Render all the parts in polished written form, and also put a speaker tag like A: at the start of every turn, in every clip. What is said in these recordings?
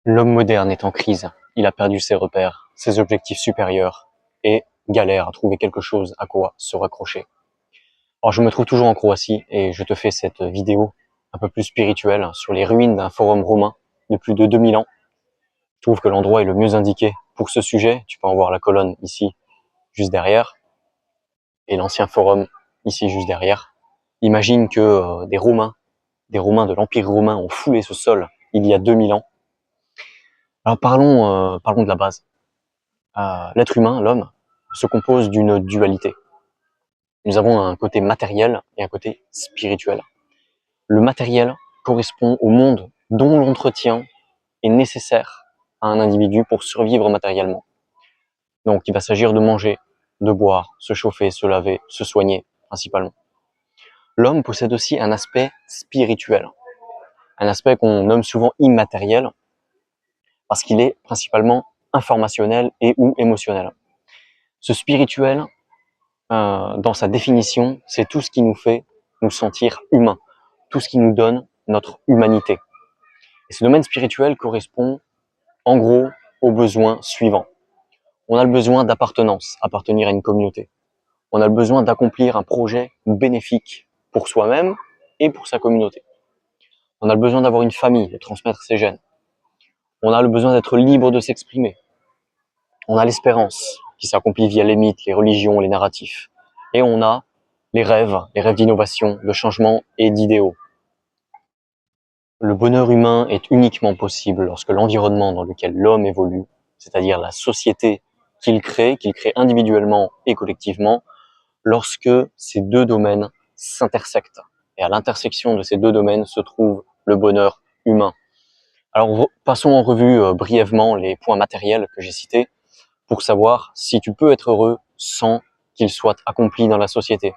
A: L'homme moderne est en crise, il a perdu ses repères, ses objectifs supérieurs, et galère à trouver quelque chose à quoi se raccrocher. Alors je me trouve toujours en Croatie, et je te fais cette vidéo un peu plus spirituelle sur les ruines d'un forum romain de plus de 2000 ans. Je trouve que l'endroit est le mieux indiqué pour ce sujet. Tu peux en voir la colonne ici, juste derrière, et l'ancien forum ici, juste derrière. Imagine que des Romains de l'Empire romain ont foulé ce sol il y a 2000 ans. Alors parlons de la base. L'être humain, l'homme, se compose d'une dualité. Nous avons un côté matériel et un côté spirituel. Le matériel correspond au monde dont l'entretien est nécessaire à un individu pour survivre matériellement. Donc il va s'agir de manger, de boire, se chauffer, se laver, se soigner principalement. L'homme possède aussi un aspect spirituel, un aspect qu'on nomme souvent immatériel parce qu'il est principalement informationnel et ou émotionnel. Ce spirituel, dans sa définition, c'est tout ce qui nous fait nous sentir humains, tout ce qui nous donne notre humanité. Et ce domaine spirituel correspond en gros aux besoins suivants. On a le besoin d'appartenance, appartenir à une communauté. On a le besoin d'accomplir un projet bénéfique pour soi-même et pour sa communauté. On a le besoin d'avoir une famille, de transmettre ses gènes. On a le besoin d'être libre de s'exprimer. On a l'espérance qui s'accomplit via les mythes, les religions, les narratifs. Et on a les rêves d'innovation, de changement et d'idéaux. Le bonheur humain est uniquement possible lorsque l'environnement dans lequel l'homme évolue, c'est-à-dire la société qu'il crée individuellement et collectivement, lorsque ces deux domaines s'intersectent. Et à l'intersection de ces deux domaines se trouve le bonheur humain. Alors passons en revue brièvement les points matériels que j'ai cités pour savoir si tu peux être heureux sans qu'il soit accompli dans la société.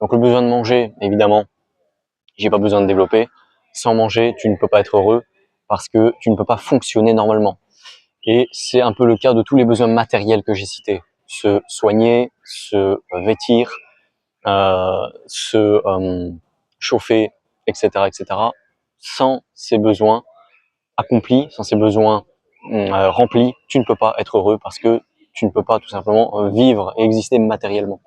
A: Donc le besoin de manger, évidemment, j'ai pas besoin de développer. Sans manger, tu ne peux pas être heureux parce que tu ne peux pas fonctionner normalement. Et c'est un peu le cas de tous les besoins matériels que j'ai cités. Se soigner, se vêtir, se chauffer, etc., etc. Sans ces besoins accomplis, sans ces besoins remplis, tu ne peux pas être heureux parce que tu ne peux pas tout simplement vivre et exister matériellement.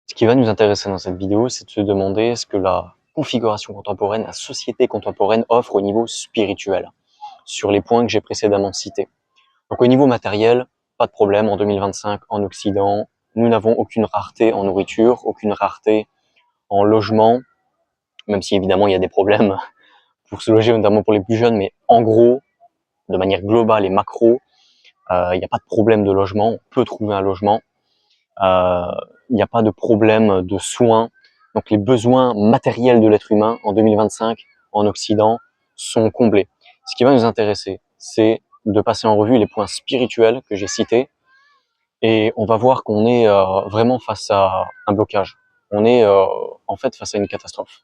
A: Ce qui va nous intéresser dans cette vidéo, c'est de se demander ce que la configuration contemporaine, la société contemporaine offre au niveau spirituel, sur les points que j'ai précédemment cités. Donc au niveau matériel, pas de problème, en 2025, en Occident, nous n'avons aucune rareté en nourriture, aucune rareté en logement, même si évidemment il y a des problèmes pour se loger, notamment pour les plus jeunes, mais en gros, de manière globale et macro, il n'y a pas de problème de logement, on peut trouver un logement, il n'y a pas de problème de soins. Donc les besoins matériels de l'être humain en 2025 en Occident sont comblés. Ce qui va nous intéresser, c'est de passer en revue les points spirituels que j'ai cités et on va voir qu'on est vraiment face à un blocage. On est en fait face à une catastrophe.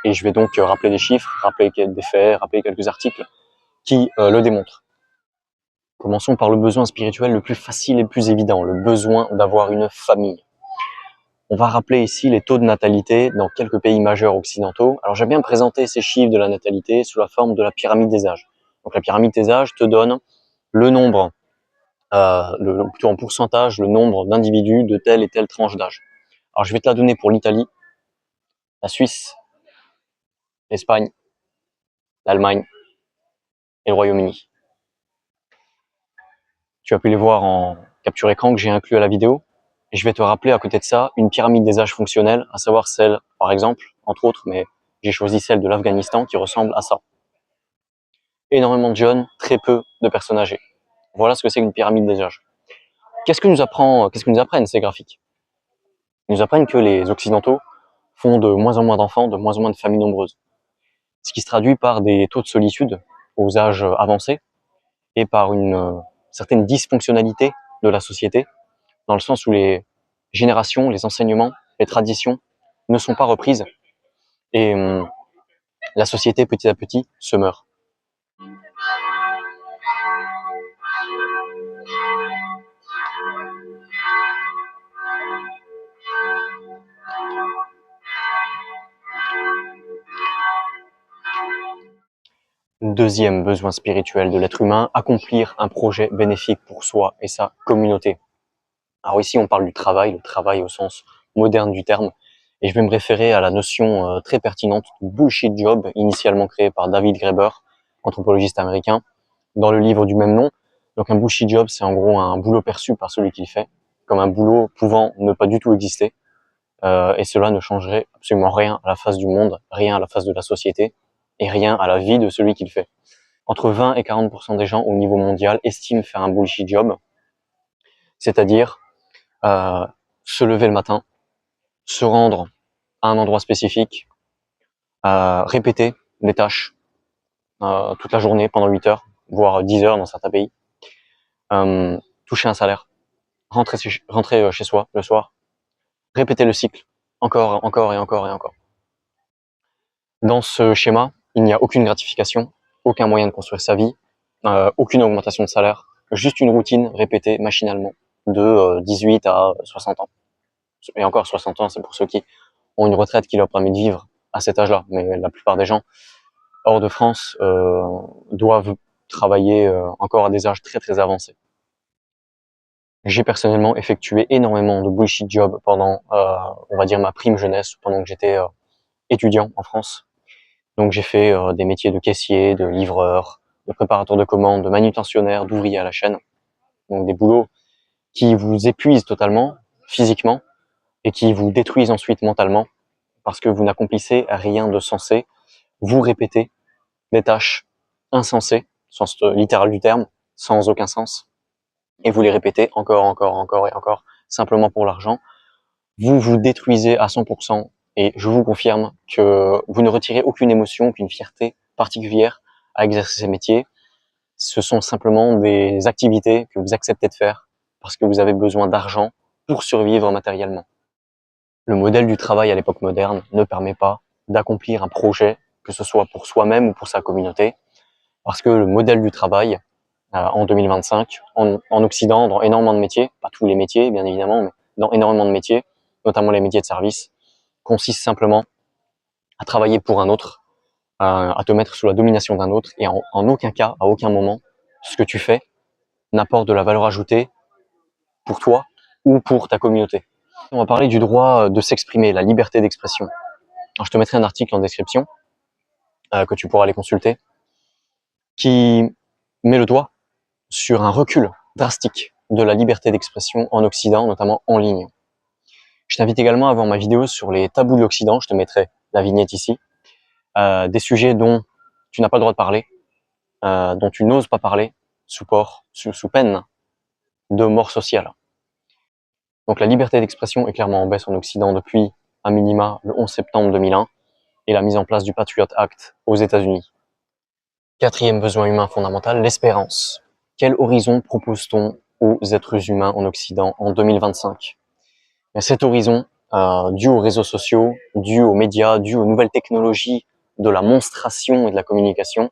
A: Et je vais donc rappeler des chiffres, rappeler des faits, rappeler quelques articles qui le démontrent. Commençons par le besoin spirituel le plus facile et le plus évident, le besoin d'avoir une famille. On va rappeler ici les taux de natalité dans quelques pays majeurs occidentaux. Alors j'aime bien présenter ces chiffres de la natalité sous la forme de la pyramide des âges. Donc la pyramide des âges te donne le nombre, plutôt en pourcentage, le nombre d'individus de telle et telle tranche d'âge. Alors je vais te la donner pour l'Italie, la Suisse, l'Espagne, l'Allemagne et le Royaume-Uni. Tu as pu les voir en capture écran que j'ai inclus à la vidéo. Et je vais te rappeler à côté de ça une pyramide des âges fonctionnelle, à savoir celle, par exemple, entre autres, mais j'ai choisi celle de l'Afghanistan qui ressemble à ça. Énormément de jeunes, très peu de personnes âgées. Voilà ce que c'est qu'une pyramide des âges. Qu'est-ce que nous apprennent ces graphiques? Ils nous apprennent que les Occidentaux font de moins en moins d'enfants, de moins en moins de familles nombreuses. Ce qui se traduit par des taux de solitude aux âges avancés et par une certaine dysfonctionnalité de la société, dans le sens où les générations, les enseignements, les traditions ne sont pas reprises et la société petit à petit se meurt. Deuxième besoin spirituel de l'être humain, accomplir un projet bénéfique pour soi et sa communauté. Alors ici, on parle du travail, le travail au sens moderne du terme, et je vais me référer à la notion très pertinente de bullshit job, initialement créée par David Graeber, anthropologiste américain, dans le livre du même nom. Donc un bullshit job, c'est en gros un boulot perçu par celui qui le fait, comme un boulot pouvant ne pas du tout exister, et cela ne changerait absolument rien à la face du monde, rien à la face de la société, et rien à la vie de celui qui le fait. Entre 20 et 40% des gens au niveau mondial estiment faire un bullshit job, c'est-à-dire se lever le matin, se rendre à un endroit spécifique, répéter des tâches toute la journée pendant 8 heures, voire 10 heures dans certains pays, toucher un salaire, rentrer chez soi le soir, répéter le cycle, encore, encore et encore et encore. Dans ce schéma, il n'y a aucune gratification, aucun moyen de construire sa vie, aucune augmentation de salaire, juste une routine répétée machinalement de 18 à 60 ans. Et encore 60 ans, c'est pour ceux qui ont une retraite qui leur permet de vivre à cet âge-là. Mais la plupart des gens hors de France doivent travailler encore à des âges très très avancés. J'ai personnellement effectué énormément de bullshit jobs pendant, on va dire, ma prime jeunesse, pendant que j'étais étudiant en France. Donc j'ai fait des métiers de caissier, de livreur, de préparateur de commandes, de manutentionnaire, d'ouvrier à la chaîne. Donc des boulots qui vous épuisent totalement, physiquement, et qui vous détruisent ensuite mentalement, parce que vous n'accomplissez rien de sensé. Vous répétez des tâches insensées, sens littéral du terme, sans aucun sens, et vous les répétez encore, encore, encore et encore, simplement pour l'argent. Vous vous détruisez à 100%, et je vous confirme que vous ne retirez aucune émotion, aucune fierté particulière à exercer ces métiers. Ce sont simplement des activités que vous acceptez de faire parce que vous avez besoin d'argent pour survivre matériellement. Le modèle du travail à l'époque moderne ne permet pas d'accomplir un projet, que ce soit pour soi-même ou pour sa communauté, parce que le modèle du travail, en 2025, en Occident, dans énormément de métiers, pas tous les métiers bien évidemment, mais dans énormément de métiers, notamment les métiers de service, consiste simplement à travailler pour un autre, à te mettre sous la domination d'un autre, et en aucun cas, à aucun moment, ce que tu fais n'apporte de la valeur ajoutée pour toi ou pour ta communauté. On va parler du droit de s'exprimer, la liberté d'expression. Alors, je te mettrai un article en description que tu pourras aller consulter, qui met le doigt sur un recul drastique de la liberté d'expression en Occident, notamment en ligne. Je t'invite également à voir ma vidéo sur les tabous de l'Occident, je te mettrai la vignette ici, des sujets dont tu n'as pas le droit de parler, dont tu n'oses pas parler, sous peine de mort sociale. Donc la liberté d'expression est clairement en baisse en Occident depuis un minima le 11 septembre 2001 et la mise en place du Patriot Act aux États-Unis. Quatrième besoin humain fondamental, l'espérance. Quel horizon propose-t-on aux êtres humains en Occident en 2025? Cet horizon, dû aux réseaux sociaux, dû aux médias, dû aux nouvelles technologies de la monstration et de la communication,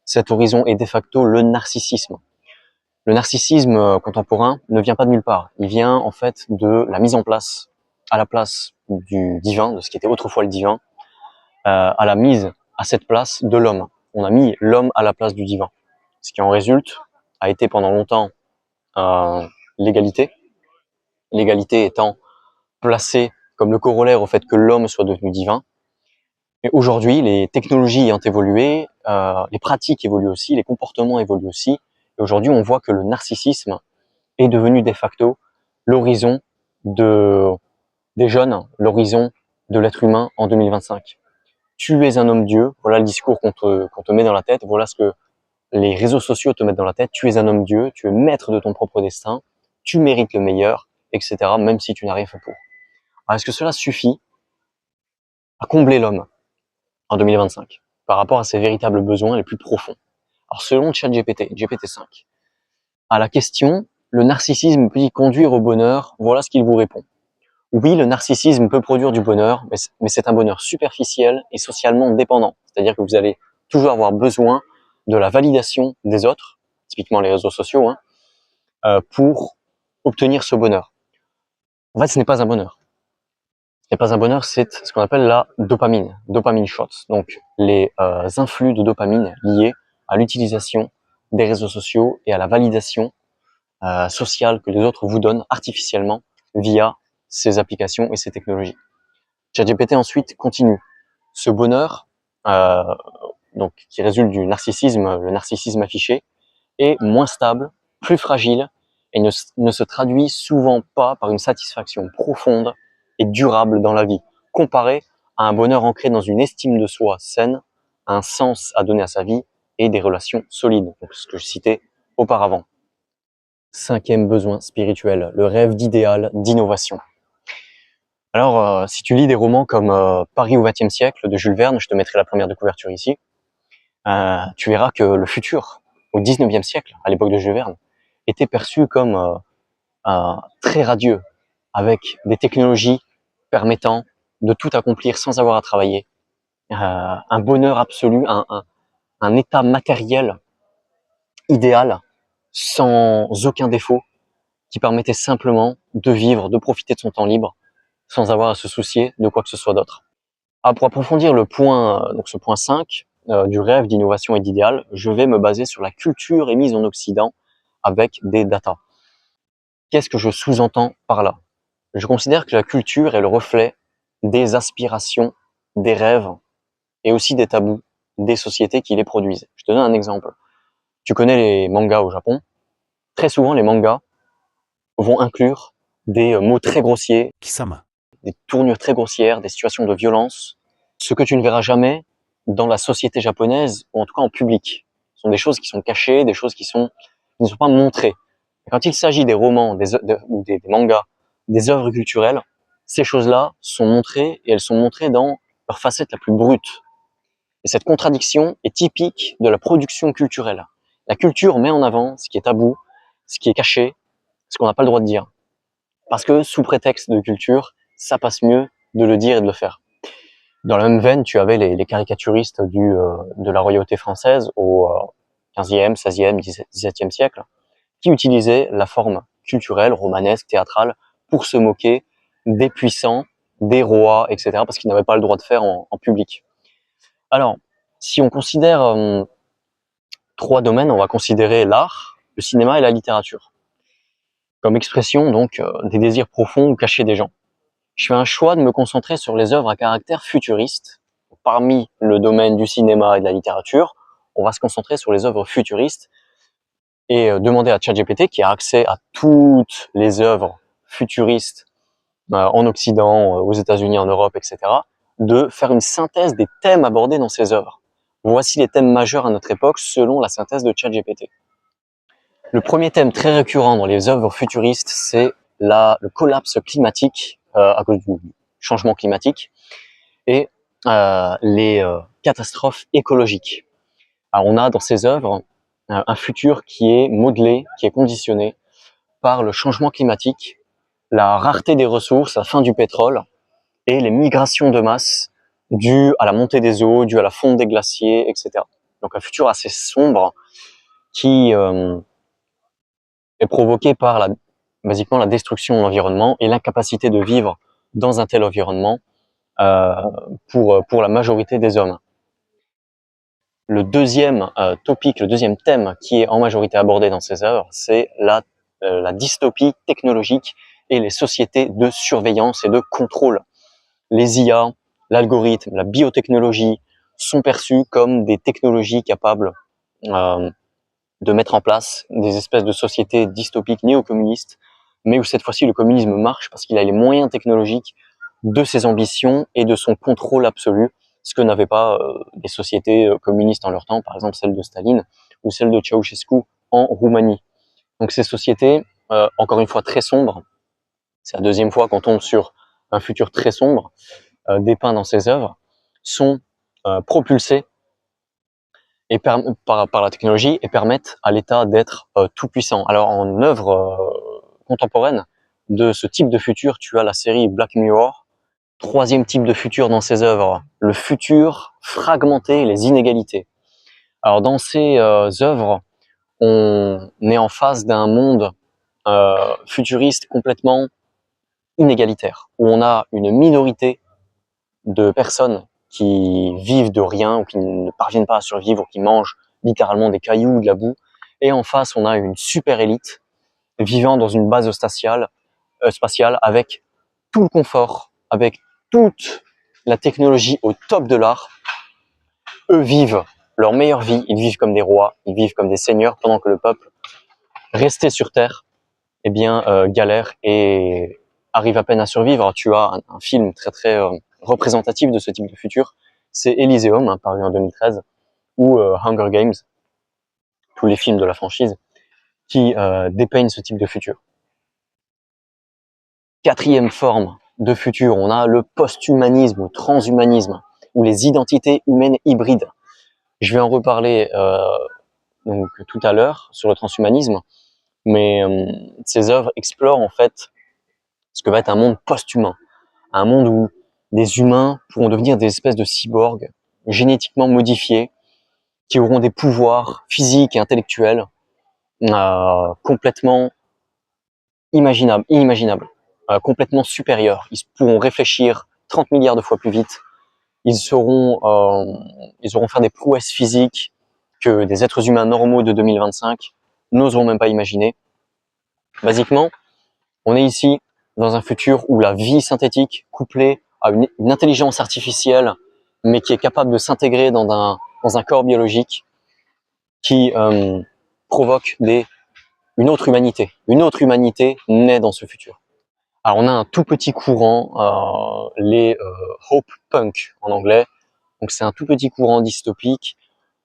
A: cet horizon est de facto le narcissisme. Le narcissisme contemporain ne vient pas de nulle part. Il vient en fait de la mise en place, à la place du divin, de ce qui était autrefois le divin, à la mise à cette place de l'homme. On a mis l'homme à la place du divin. Ce qui en résulte a été pendant longtemps l'égalité. L'égalité étant placée comme le corollaire au fait que l'homme soit devenu divin. Et aujourd'hui, les technologies ayant évolué, les pratiques évoluent aussi, les comportements évoluent aussi. Et aujourd'hui, on voit que le narcissisme est devenu de facto l'horizon des jeunes, l'horizon de l'être humain en 2025. Tu es un homme-dieu, voilà le discours qu'on te met dans la tête, voilà ce que les réseaux sociaux te mettent dans la tête, tu es un homme-dieu, tu es maître de ton propre destin, tu mérites le meilleur, etc., même si tu n'as rien fait pour. Alors, est-ce que cela suffit à combler l'homme en 2025 par rapport à ses véritables besoins les plus profonds? Alors selon ChatGPT, GPT-5, à la question « Le narcissisme peut-il conduire au bonheur ?» Voilà ce qu'il vous répond. Oui, le narcissisme peut produire du bonheur, mais c'est un bonheur superficiel et socialement dépendant. C'est-à-dire que vous allez toujours avoir besoin de la validation des autres, typiquement les réseaux sociaux, pour obtenir ce bonheur. En fait, ce n'est pas un bonheur. Ce n'est pas un bonheur, c'est ce qu'on appelle la dopamine shots. Donc, les influx de dopamine liés à l'utilisation des réseaux sociaux et à la validation sociale que les autres vous donnent artificiellement via ces applications et ces technologies. ChatGPT ensuite continue. Ce bonheur, donc qui résulte du narcissisme, le narcissisme affiché, est moins stable, plus fragile et ne se traduit souvent pas par une satisfaction profonde et durable dans la vie, comparé à un bonheur ancré dans une estime de soi saine, un sens à donner à sa vie et des relations solides, donc ce que je citais auparavant. Cinquième besoin spirituel, le rêve d'idéal, d'innovation. Alors, si tu lis des romans comme Paris au XXe siècle de Jules Verne, je te mettrai la première de couverture ici, tu verras que le futur, au XIXe siècle, à l'époque de Jules Verne, était perçu comme très radieux, avec des technologies permettant de tout accomplir sans avoir à travailler, un bonheur absolu, un état matériel idéal, sans aucun défaut, qui permettait simplement de vivre, de profiter de son temps libre, sans avoir à se soucier de quoi que ce soit d'autre. Pour approfondir le point, donc ce point 5, du rêve, d'innovation et d'idéal, je vais me baser sur la culture émise en Occident avec des datas. Qu'est-ce que je sous-entends par là? Je considère que la culture est le reflet des aspirations, des rêves et aussi des tabous des sociétés qui les produisent. Je te donne un exemple. Tu connais les mangas au Japon. Très souvent, les mangas vont inclure des mots très grossiers,
B: Kisama.
A: des tournures très grossières, des situations de violence, ce que tu ne verras jamais dans la société japonaise, ou en tout cas en public. Ce sont des choses qui sont cachées, des choses qui ne sont pas montrées. Et quand il s'agit des romans, des mangas, des œuvres culturelles, ces choses-là sont montrées et elles sont montrées dans leur facette la plus brute. Et cette contradiction est typique de la production culturelle. La culture met en avant ce qui est tabou, ce qui est caché, ce qu'on n'a pas le droit de dire. Parce que sous prétexte de culture, ça passe mieux de le dire et de le faire. Dans la même veine, tu avais les caricaturistes de la royauté française au XVe, XVIe, XVIIe siècle, qui utilisaient la forme culturelle, romanesque, théâtrale, pour se moquer des puissants, des rois, etc., parce qu'ils n'avaient pas le droit de faire en public. Alors, si on considère trois domaines, on va considérer l'art, le cinéma et la littérature, comme expression donc des désirs profonds ou cachés des gens. Je fais un choix de me concentrer sur les œuvres à caractère futuriste. Parmi le domaine du cinéma et de la littérature, on va se concentrer sur les œuvres futuristes et demander à ChatGPT, qui a accès à toutes les œuvres futuristes en Occident, aux États-Unis, en Europe, etc., de faire une synthèse des thèmes abordés dans ces œuvres. Voici les thèmes majeurs à notre époque selon la synthèse de ChatGPT. Le premier thème très récurrent dans les œuvres futuristes, c'est le collapse climatique à cause du changement climatique et les catastrophes écologiques. Alors, on a dans ces œuvres un futur qui est modelé, qui est conditionné par le changement climatique, la rareté des ressources, la fin du pétrole et les migrations de masse dues à la montée des eaux, dues à la fonte des glaciers, etc. Donc un futur assez sombre qui est provoqué par basiquement la destruction de l'environnement et l'incapacité de vivre dans un tel environnement pour la majorité des hommes. Le deuxième topic, le deuxième thème qui est en majorité abordé dans ces œuvres, c'est la dystopie technologique et les sociétés de surveillance et de contrôle. Les IA, l'algorithme, la biotechnologie sont perçus comme des technologies capables de mettre en place des espèces de sociétés dystopiques néo-communistes, mais où cette fois-ci le communisme marche parce qu'il a les moyens technologiques de ses ambitions et de son contrôle absolu, ce que n'avaient pas les sociétés communistes en leur temps, par exemple celle de Staline ou celle de Ceausescu en Roumanie. Donc ces sociétés, encore une fois très sombres, c'est la deuxième fois qu'on tombe sur un futur très sombre, dépeint dans ses œuvres, sont propulsées et par la technologie et permettent à l'État d'être tout puissant. Alors en œuvre contemporaine de ce type de futur, tu as la série Black Mirror. Troisième type de futur dans ses œuvres, le futur fragmenté et les inégalités. Alors dans ces œuvres, on est en face d'un monde futuriste complètement inégalitaire, où on a une minorité de personnes qui vivent de rien ou qui ne parviennent pas à survivre, ou qui mangent littéralement des cailloux, de la boue. Et en face, on a une super élite vivant dans une base spatiale avec tout le confort, avec toute la technologie au top de l'art. Eux vivent leur meilleure vie, ils vivent comme des rois, ils vivent comme des seigneurs, pendant que le peuple, resté sur Terre, eh bien, galère et arrive à peine à survivre. Alors, tu as un film très représentatif de ce type de futur, c'est Elysium, hein, paru en 2013, ou Hunger Games, tous les films de la franchise, qui dépeignent ce type de futur. Quatrième forme de futur, on a le post-humanisme ou transhumanisme, ou les identités humaines hybrides. Je vais en reparler donc tout à l'heure sur le transhumanisme, mais ces œuvres explorent en fait ce que va être un monde post-humain, un monde où des humains pourront devenir des espèces de cyborgs génétiquement modifiés, qui auront des pouvoirs physiques et intellectuels complètement inimaginables, complètement supérieurs. Ils pourront réfléchir 30 milliards de fois plus vite. Ils auront faire des prouesses physiques que des êtres humains normaux de 2025 n'oseront même pas imaginer. Basiquement, on est ici dans un futur où la vie synthétique, couplée à une intelligence artificielle, mais qui est capable de s'intégrer dans un corps biologique, qui provoque une autre humanité. Une autre humanité naît dans ce futur. Alors on a un tout petit courant, les Hope Punk en anglais. Donc c'est un tout petit courant dystopique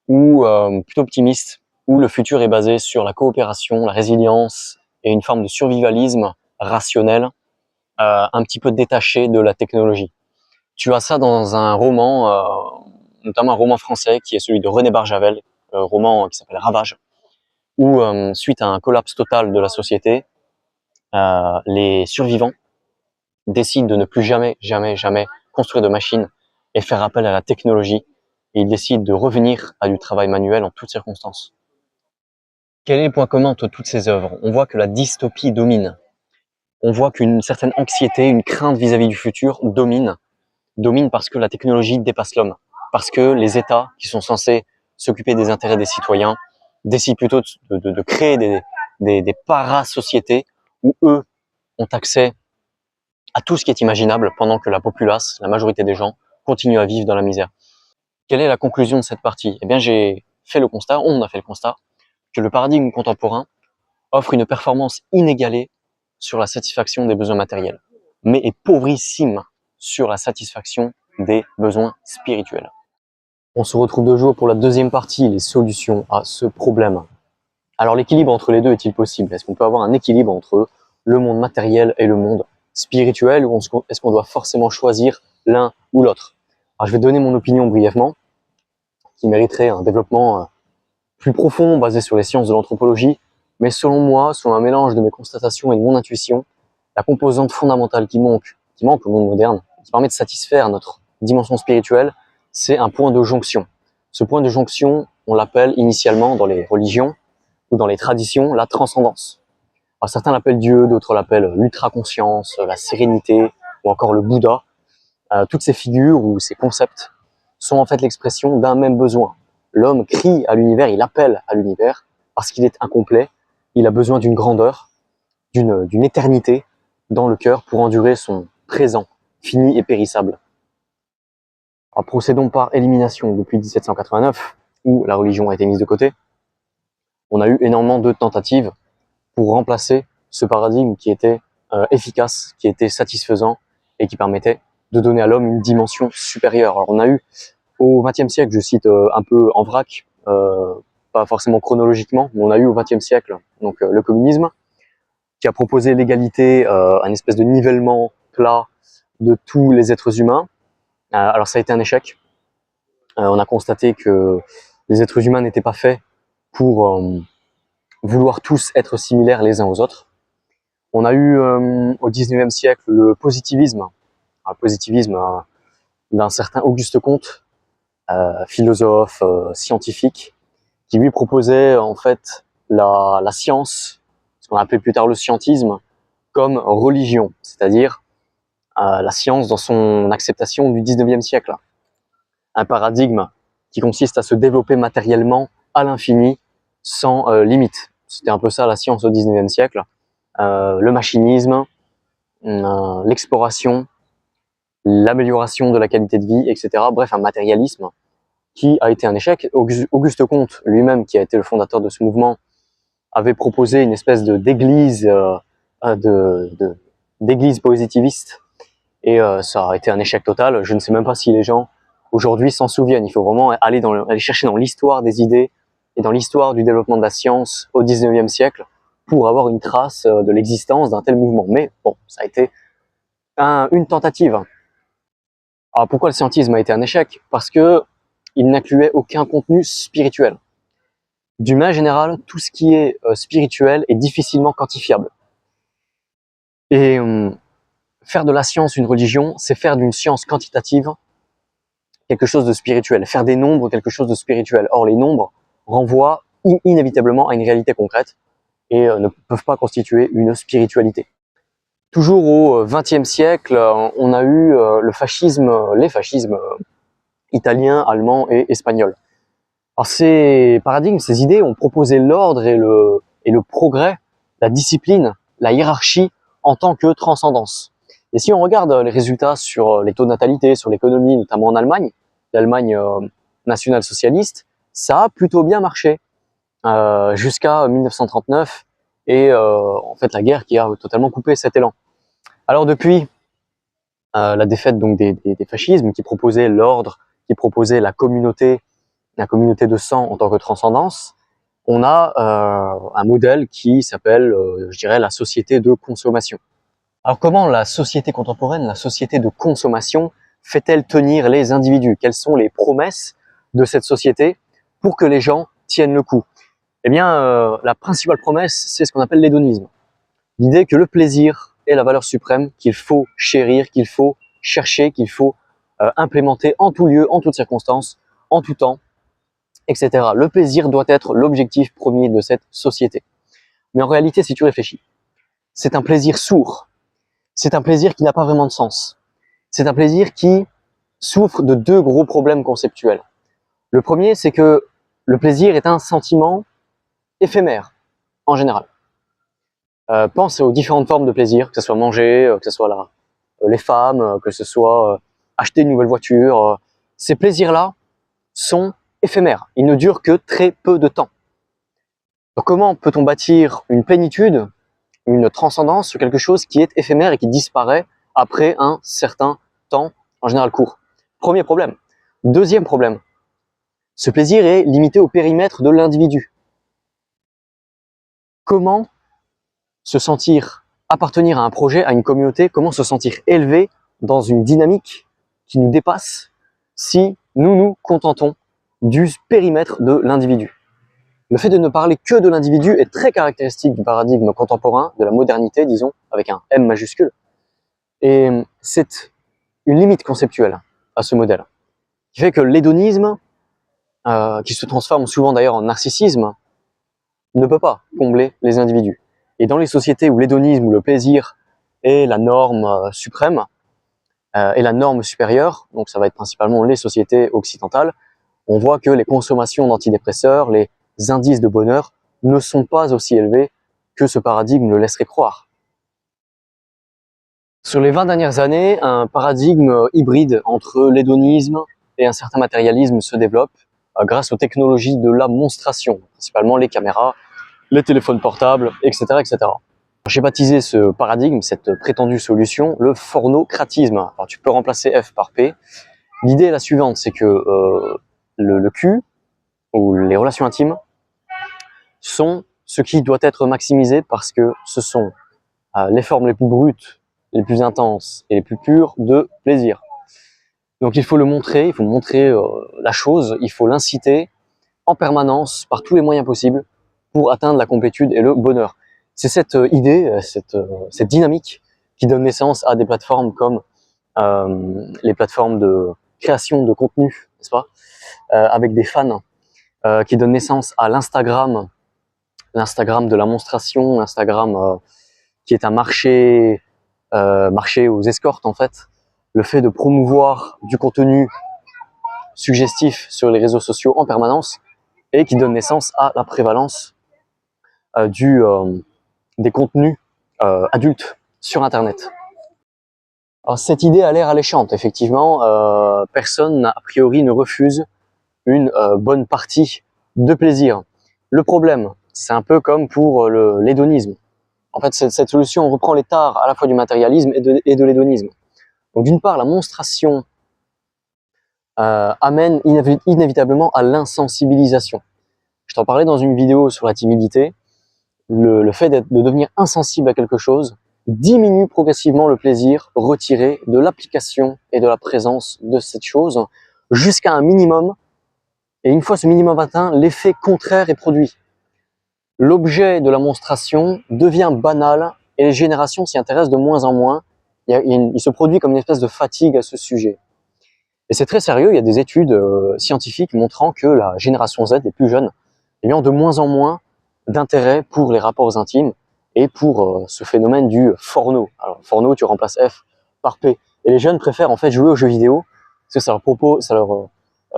A: ou plutôt optimiste, où le futur est basé sur la coopération, la résilience et une forme de survivalisme rationnel, un petit peu détaché de la technologie. Tu as ça dans un roman, notamment un roman français qui est celui de René Barjavel, un roman qui s'appelle Ravage, où suite à un collapse total de la société, les survivants décident de ne plus jamais construire de machines et faire appel à la technologie, et ils décident de revenir à du travail manuel en toutes circonstances. Quel est le point commun entre toutes ces œuvres? On voit que la dystopie domine. On voit qu'une certaine anxiété, une crainte vis-à-vis du futur domine parce que la technologie dépasse l'homme, parce que les États qui sont censés s'occuper des intérêts des citoyens décident plutôt de créer des para-sociétés où eux ont accès à tout ce qui est imaginable, pendant que la populace, la majorité des gens, continuent à vivre dans la misère. Quelle est la conclusion de cette partie? Eh bien, j'ai fait le constat, on a fait le constat, que le paradigme contemporain offre une performance inégalée sur la satisfaction des besoins matériels, mais est pauvrissime sur la satisfaction des besoins spirituels. On se retrouve de jour pour la deuxième partie, les solutions à ce problème. Alors l'équilibre entre les deux est-il possible? Est-ce qu'on peut avoir un équilibre entre le monde matériel et le monde spirituel, ou est-ce qu'on doit forcément choisir l'un ou l'autre? Alors je vais donner mon opinion brièvement, qui mériterait un développement plus profond, basé sur les sciences de l'anthropologie, mais selon moi, selon un mélange de mes constatations et de mon intuition, la composante fondamentale qui manque au monde moderne, qui permet de satisfaire notre dimension spirituelle, c'est un point de jonction. Ce point de jonction, on l'appelle initialement dans les religions ou dans les traditions la transcendance. Alors certains l'appellent Dieu, d'autres l'appellent l'ultra-conscience, la sérénité ou encore le Bouddha. Toutes ces figures ou ces concepts sont en fait l'expression d'un même besoin. L'homme crie à l'univers, il appelle à l'univers parce qu'il est incomplet, il a besoin d'une grandeur, d'une éternité dans le cœur pour endurer son présent, fini et périssable. Alors, procédons par élimination. Depuis 1789, où la religion a été mise de côté, on a eu énormément de tentatives pour remplacer ce paradigme qui était efficace, qui était satisfaisant et qui permettait de donner à l'homme une dimension supérieure. Alors, on a eu au XXe siècle, je cite un peu en vrac, pas forcément chronologiquement, mais on a eu au XXe siècle donc le communisme, qui a proposé l'égalité, un espèce de nivellement plat de tous les êtres humains. Alors ça a été un échec. On a constaté que les êtres humains n'étaient pas faits pour vouloir tous être similaires les uns aux autres. On a eu au XIXe siècle le positivisme. Alors, le positivisme d'un certain Auguste Comte, philosophe, scientifique, qui lui proposait en fait la science, ce qu'on a appelé plus tard le scientisme, comme religion, c'est-à-dire la science dans son acceptation du XIXe siècle. Un paradigme qui consiste à se développer matériellement à l'infini, sans limite. C'était un peu ça la science au 19e siècle. Le machinisme, l'exploration, l'amélioration de la qualité de vie, etc. Bref, un matérialisme qui a été un échec. Auguste Comte, lui-même, qui a été le fondateur de ce mouvement, avait proposé une espèce d'église d'église positiviste, et ça a été un échec total. Je ne sais même pas si les gens aujourd'hui s'en souviennent. Il faut vraiment aller chercher dans l'histoire des idées et dans l'histoire du développement de la science au 19e siècle pour avoir une trace de l'existence d'un tel mouvement. Mais bon, ça a été une tentative. Alors pourquoi le scientisme a été un échec? Parce que il n'incluait aucun contenu spirituel. D'une manière générale, tout ce qui est spirituel est difficilement quantifiable. Et faire de la science une religion, c'est faire d'une science quantitative quelque chose de spirituel, faire des nombres quelque chose de spirituel. Or, les nombres renvoient inévitablement à une réalité concrète et ne peuvent pas constituer une spiritualité. Toujours au XXe siècle, on a eu les fascismes italiens, allemands et espagnols. Alors ces paradigmes, ces idées ont proposé l'ordre et le progrès, la discipline, la hiérarchie en tant que transcendance. Et si on regarde les résultats sur les taux de natalité, sur l'économie, notamment en Allemagne, l'Allemagne nationale-socialiste, ça a plutôt bien marché jusqu'à 1939 et en fait la guerre qui a totalement coupé cet élan. Alors depuis la défaite donc des fascismes qui proposaient l'ordre, qui proposaient la communauté de sang en tant que transcendance, on a un modèle qui s'appelle, je dirais, la société de consommation. Alors comment la société contemporaine, la société de consommation, fait-elle tenir les individus? Quelles sont les promesses de cette société pour que les gens tiennent le coup? Eh bien, la principale promesse, c'est ce qu'on appelle l'hédonisme. L'idée que le plaisir est la valeur suprême qu'il faut chérir, qu'il faut chercher, qu'il faut implémenter en tout lieu, en toutes circonstances, en tout temps, etc. Le plaisir doit être l'objectif premier de cette société. Mais en réalité, si tu réfléchis, c'est un plaisir sourd. C'est un plaisir qui n'a pas vraiment de sens. C'est un plaisir qui souffre de deux gros problèmes conceptuels. Le premier, c'est que le plaisir est un sentiment éphémère, en général. Pense aux différentes formes de plaisir, que ce soit manger, que ce soit les femmes, que ce soit acheter une nouvelle voiture. Ces plaisirs-là sont éphémères. Ils ne durent que très peu de temps. Donc comment peut-on bâtir une plénitude, une transcendance sur quelque chose qui est éphémère et qui disparaît après un certain temps, en général court? Premier problème. Deuxième problème. Ce plaisir est limité au périmètre de l'individu. Comment se sentir appartenir à un projet, à une communauté, comment se sentir élevé dans une dynamique qui nous dépasse si nous nous contentons du périmètre de l'individu? Le fait de ne parler que de l'individu est très caractéristique du paradigme contemporain, de la modernité, disons, avec un M majuscule. Et c'est une limite conceptuelle à ce modèle, qui fait que l'hédonisme, qui se transforme souvent d'ailleurs en narcissisme, ne peut pas combler les individus. Et dans les sociétés où l'hédonisme ou le plaisir est la norme suprême, et la norme supérieure, donc ça va être principalement les sociétés occidentales, on voit que les consommations d'antidépresseurs, les indices de bonheur ne sont pas aussi élevés que ce paradigme le laisserait croire. Sur les 20 dernières années, un paradigme hybride entre l'hédonisme et un certain matérialisme se développe grâce aux technologies de la monstration, principalement les caméras, les téléphones portables, etc. etc. J'ai baptisé ce paradigme, cette prétendue solution, le fornocratisme. Alors, tu peux remplacer F par P. L'idée est la suivante, c'est que le cul, ou les relations intimes, sont ce qui doit être maximisé parce que ce sont les formes les plus brutes, les plus intenses et les plus pures de plaisir. Donc il faut le montrer, il faut montrer la chose, il faut l'inciter en permanence par tous les moyens possibles pour atteindre la complétude et le bonheur. C'est cette idée, cette dynamique qui donne naissance à des plateformes comme les plateformes de création de contenu, n'est-ce pas, avec des fans, qui donne naissance à l'Instagram de la monstration, l'Instagram qui est un marché aux escortes en fait. Le fait de promouvoir du contenu suggestif sur les réseaux sociaux en permanence et qui donne naissance à la prévalence des contenus adultes sur Internet. Alors, cette idée a l'air alléchante, effectivement. Personne, a priori, ne refuse une bonne partie de plaisir. Le problème, c'est un peu comme pour l'hédonisme. En fait, cette solution reprend les tares à la fois du matérialisme et de l'hédonisme. Donc, d'une part, la monstration amène inévitablement à l'insensibilisation. Je t'en parlais dans une vidéo sur la timidité. Le fait de devenir insensible à quelque chose diminue progressivement le plaisir retiré de l'application et de la présence de cette chose jusqu'à un minimum. Et une fois ce minimum atteint, l'effet contraire est produit. L'objet de la monstration devient banal et les générations s'y intéressent de moins en moins. Il se produit comme une espèce de fatigue à ce sujet. Et c'est très sérieux, il y a des études scientifiques montrant que la génération Z, les plus jeunes, ont de moins en moins d'intérêt pour les rapports intimes et pour ce phénomène du forno. Alors, forno, tu remplaces F par P. Et les jeunes préfèrent en fait jouer aux jeux vidéo parce que ça leur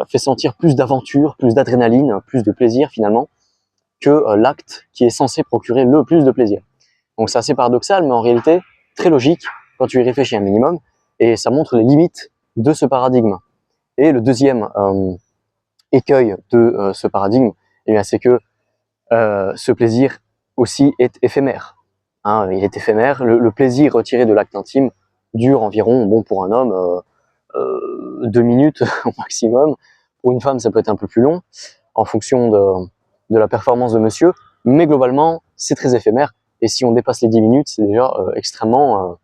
A: fait sentir plus d'aventure, plus d'adrénaline, plus de plaisir finalement que l'acte qui est censé procurer le plus de plaisir. Donc c'est assez paradoxal, mais en réalité très logique quand tu y réfléchis un minimum, et ça montre les limites de ce paradigme. Et le deuxième écueil de ce paradigme, eh bien, c'est que ce plaisir aussi est éphémère. Hein, il est éphémère. Le plaisir retiré de l'acte intime dure environ, bon pour un homme, 2 minutes au maximum. Pour une femme, ça peut être un peu plus long, en fonction de la performance de monsieur. Mais globalement, c'est très éphémère. Et si on dépasse les 10 minutes, c'est déjà extrêmement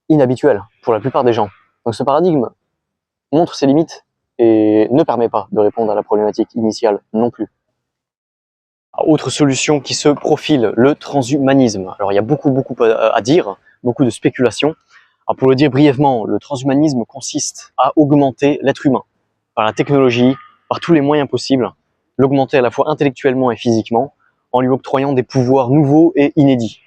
A: inhabituel pour la plupart des gens. Donc ce paradigme montre ses limites et ne permet pas de répondre à la problématique initiale non plus. Autre solution qui se profile, le transhumanisme. Alors il y a beaucoup à dire, beaucoup de spéculations. Alors, pour le dire brièvement, le transhumanisme consiste à augmenter l'être humain par la technologie, par tous les moyens possibles, l'augmenter à la fois intellectuellement et physiquement, en lui octroyant des pouvoirs nouveaux et inédits.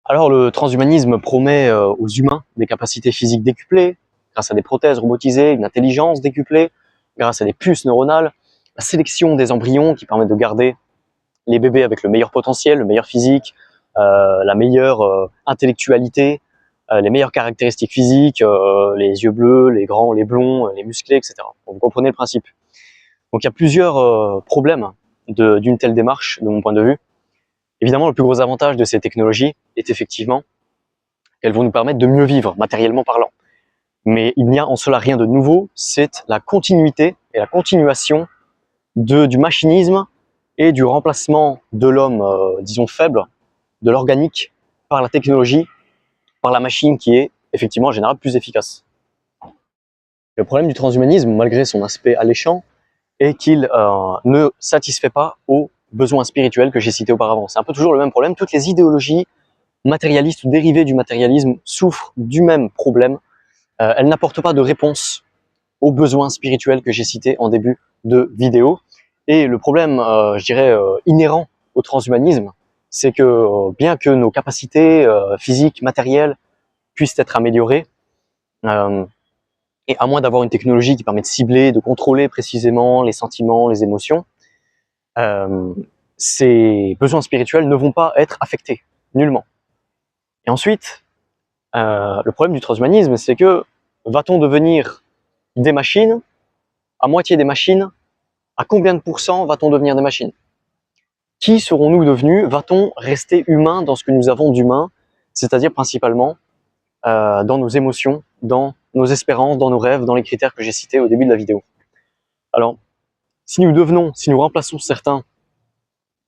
A: Alors le transhumanisme promet aux humains des capacités physiques décuplées, grâce à des prothèses robotisées, une intelligence décuplée, grâce à des puces neuronales, la sélection des embryons qui permettent de garder les bébés avec le meilleur potentiel, le meilleur physique, la meilleure intellectualité, les meilleures caractéristiques physiques, les yeux bleus, les grands, les blonds, les musclés, etc. Vous comprenez le principe. Donc il y a plusieurs problèmes d'une telle démarche, de mon point de vue. Évidemment, le plus gros avantage de ces technologies est effectivement qu'elles vont nous permettre de mieux vivre, matériellement parlant. Mais il n'y a en cela rien de nouveau, c'est la continuité et la continuation du machinisme et du remplacement de l'homme, disons faible, de l'organique, par la technologie, par la machine qui est effectivement en général plus efficace. Le problème du transhumanisme, malgré son aspect alléchant, est qu'il ne satisfait pas aux besoins spirituels que j'ai cités auparavant. C'est un peu toujours le même problème. Toutes les idéologies matérialistes ou dérivées du matérialisme souffrent du même problème. Elles n'apportent pas de réponse aux besoins spirituels que j'ai cités en début de vidéo. Et le problème, je dirais, inhérent au transhumanisme, c'est que bien que nos capacités physiques, matérielles, puissent être améliorées, et à moins d'avoir une technologie qui permet de cibler, de contrôler précisément les sentiments, les émotions, ces besoins spirituels ne vont pas être affectés, nullement. Et ensuite, le problème du transhumanisme, c'est que va-t-on devenir des machines, à moitié des machines? À combien de pourcents va-t-on devenir des machines? Qui serons-nous devenus? Va-t-on rester humain dans ce que nous avons d'humain, c'est-à-dire principalement dans nos émotions, dans nos espérances, dans nos rêves, dans les critères que j'ai cités au début de la vidéo. Alors, si nous remplaçons certains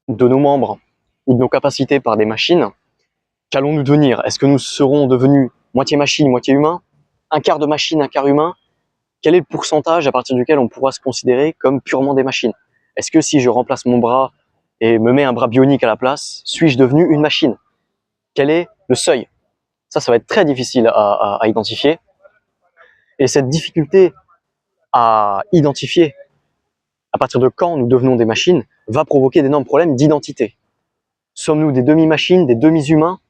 A: de nos membres ou de nos capacités par des machines, qu'allons-nous devenir? Est-ce que nous serons devenus moitié machine, moitié humain? Un quart de machine, un quart humain? Quel est le pourcentage à partir duquel on pourra se considérer comme purement des machines? Est-ce que si je remplace mon bras et me mets un bras bionique à la place, suis-je devenu une machine? Quel est le seuil? Ça va être très difficile à identifier. Et cette difficulté à identifier à partir de quand nous devenons des machines va provoquer d'énormes problèmes d'identité. Sommes-nous des demi-machines, des demi-humains?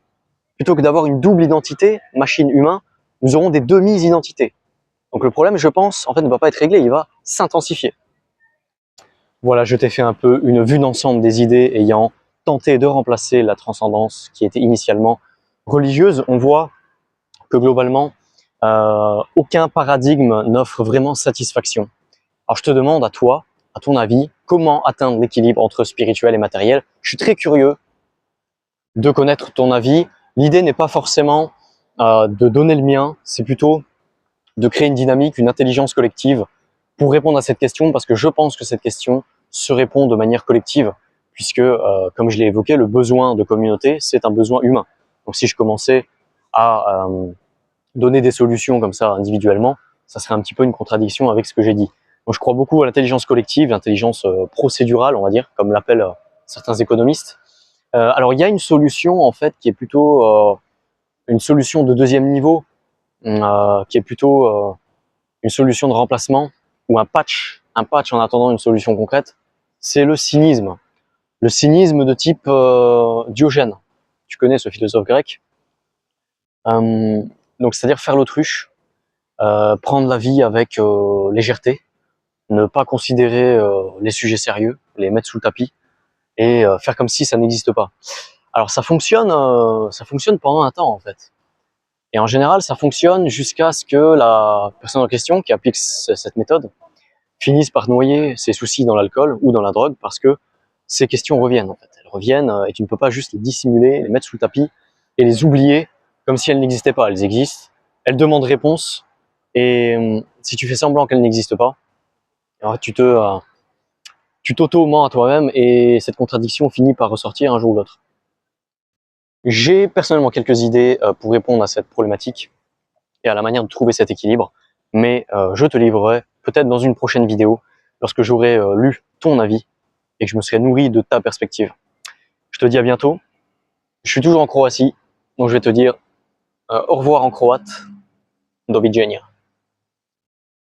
A: Plutôt que d'avoir une double identité, machine-humain, nous aurons des demi-identités. Donc le problème, je pense, en fait, ne va pas être réglé, il va s'intensifier. Voilà, je t'ai fait un peu une vue d'ensemble des idées ayant tenté de remplacer la transcendance qui était initialement religieuse. On voit que globalement, aucun paradigme n'offre vraiment satisfaction. Alors je te demande à toi, à ton avis, comment atteindre l'équilibre entre spirituel et matériel. Je suis très curieux de connaître ton avis. L'idée n'est pas forcément de donner le mien, c'est plutôt de créer une dynamique, une intelligence collective pour répondre à cette question, parce que je pense que cette question se répond de manière collective, puisque, comme je l'ai évoqué, le besoin de communauté, c'est un besoin humain. Donc si je commençais à donner des solutions comme ça individuellement, ça serait un petit peu une contradiction avec ce que j'ai dit. Donc je crois beaucoup à l'intelligence collective, l'intelligence procédurale, on va dire, comme l'appellent certains économistes. Alors il y a une solution en fait qui est plutôt une solution de deuxième niveau, qui est plutôt une solution de remplacement ou un patch en attendant une solution concrète, c'est le cynisme. Le cynisme de type Diogène. Tu connais ce philosophe grec. Donc c'est-à-dire faire l'autruche, prendre la vie avec légèreté, ne pas considérer les sujets sérieux, les mettre sous le tapis et faire comme si ça n'existe pas. Alors ça fonctionne pendant un temps en fait. Et en général, ça fonctionne jusqu'à ce que la personne en question qui applique cette méthode finisse par noyer ses soucis dans l'alcool ou dans la drogue parce que ces questions reviennent en fait. Elles reviennent et tu ne peux pas juste les dissimuler, les mettre sous le tapis et les oublier comme si elles n'existaient pas. Elles existent, elles demandent réponse et si tu fais semblant qu'elles n'existent pas, alors tu t'auto-mens à toi-même et cette contradiction finit par ressortir un jour ou l'autre. J'ai personnellement quelques idées pour répondre à cette problématique et à la manière de trouver cet équilibre, mais je te livrerai peut-être dans une prochaine vidéo lorsque j'aurai lu ton avis et que je me serai nourri de ta perspective. Je te dis à bientôt. Je suis toujours en Croatie, donc je vais te dire au revoir en croate. Do viđenja.